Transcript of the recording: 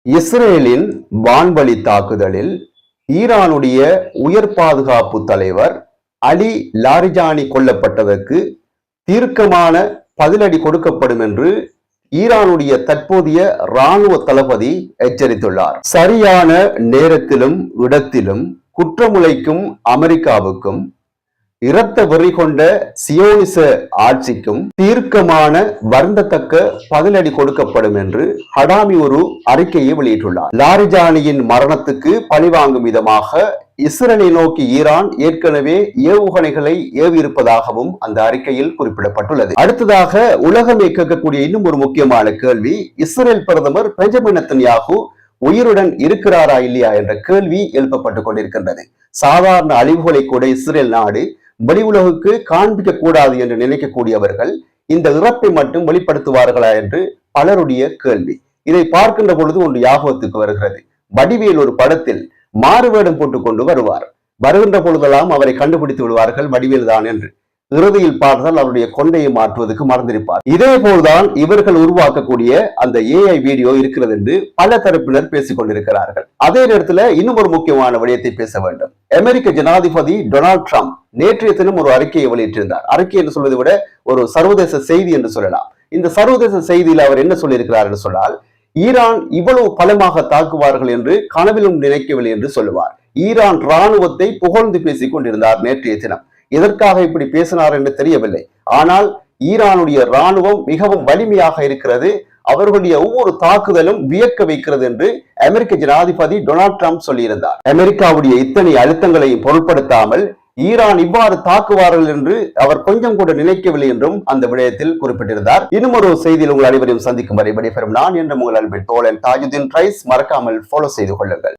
இஸ்ரேலின் வான்வழி தாக்குதலில் ஈரானுடைய உயர் பாதுகாப்பு தலைவர் அலி லாரிஜானி கொல்லப்பட்டதற்கு தீர்க்கமான பதிலடி கொடுக்கப்படும் என்று ஈரானுடைய தற்போதைய இராணுவ தளபதி எச்சரித்துள்ளார். சரியான நேரத்திலும் இடத்திலும் குற்றமுளைக்கும் அமெரிக்காவுக்கும் இரத்த வெறி கொண்ட சியோனிச ஆட்சிக்கும் தீர்க்கமான வருந்தத்தக்க பதிலடி கொடுக்கப்படும் என்று ஹடாமி ஒரு அறிக்கையை வெளியிட்டுள்ளார். லாரிஜானியின் மரணத்துக்கு பழிவாங்கும் விதமாக இஸ்ரேலை நோக்கி ஈரான் ஏற்கனவே ஏவுகணைகளை ஏவியிருப்பதாகவும் அந்த அறிக்கையில் குறிப்பிடப்பட்டுள்ளது. அடுத்ததாக உலகமே கேட்கக்கூடிய இன்னும் ஒரு முக்கியமான கேள்வி, இஸ்ரேல் பிரதமர் பெஞ்சமின் நெத்தன்யாகு உயிருடன் இருக்கிறாரா இல்லையா என்ற கேள்வி எழுப்பப்பட்டுக் கொண்டிருக்கின்றது. சாதாரண அழிவுகளை கூட இஸ்ரேல் நாடு வெளி உலகுக்கு காண்பிக்க கூடாது என்று நினைக்கக்கூடியவர்கள் இந்த இறப்பை மட்டும் வெளிப்படுத்துவார்களா என்று பலருடைய கேள்வி. இதை பார்க்கின்ற பொழுது ஒன்று ஞாபகத்துக்கு வருகிறது. வடிவேல் ஒரு படத்தில் மாறுவேடம் போட்டுக் கொண்டு வருகின்ற பொழுதெல்லாம் அவரை கண்டுபிடித்து விடுவார்கள் வடிவேல் தான் என்று. இறுதியில் பார்த்தால் அவருடைய கொண்டையை மாற்றுவதற்கு மறந்திருப்பார். இதே போல்தான் இவர்கள் உருவாக்கக்கூடிய அந்த ஏஐ வீடியோ இருக்கிறது என்று பல தரப்பினர் பேசிக் கொண்டிருக்கிறார்கள். அதே நேரத்தில் இன்னும் ஒரு முக்கியமான விடயத்தை பேச வேண்டும். அமெரிக்க ஜனாதிபதி டொனால்ட் ட்ரம்ப் நேற்றைய தினம் ஒரு அறிக்கையை வெளியிட்டிருந்தார். அறிக்கை என்று சொல்வதை விட ஒரு சர்வதேச செய்தி என்று சொல்லலாம். இந்த சர்வதேச செய்தியில் அவர் என்ன சொல்லியிருக்கிறார் என்று சொன்னால், ஈரான் இவ்வளவு பலமாக தாக்குவார்கள் என்று கனவிலும் நினைக்கவில்லை என்று சொல்லுவார். ஈரான் இராணுவத்தை புகழ்ந்து பேசிக் கொண்டிருந்தார் நேற்றைய தினம். எதற்காக இப்படி பேசினார் என்று தெரியவில்லை. ஆனால் ஈரானுடைய இராணுவம் மிகவும் வலிமையாக இருக்கிறது, அவர்களுடைய ஒவ்வொரு தாக்குதலும் வியக்க வைக்கிறது என்று அமெரிக்க ஜனாதிபதி டொனால்ட் ட்ரம்ப் சொல்லியிருந்தார். அமெரிக்காவுடைய இத்தனை அழுத்தங்களையும் பொருட்படுத்தாமல் ஈரான் இவ்வாறு தாக்குவார்கள் என்று அவர் கொஞ்சம் கூட நினைக்கவில்லை என்றும் அந்த விடயத்தில் குறிப்பிட்டிருந்தார். இன்னும் ஒரு செய்தியில் உங்கள் அனைவரையும் சந்திக்கும் வரை விடைபெறும் நான் என்ற உங்கள் அன்பின் தோழன் தாஜுதீன் ரைஸ். மறக்காமல் ஃபாலோ செய்து கொள்ளுங்கள்.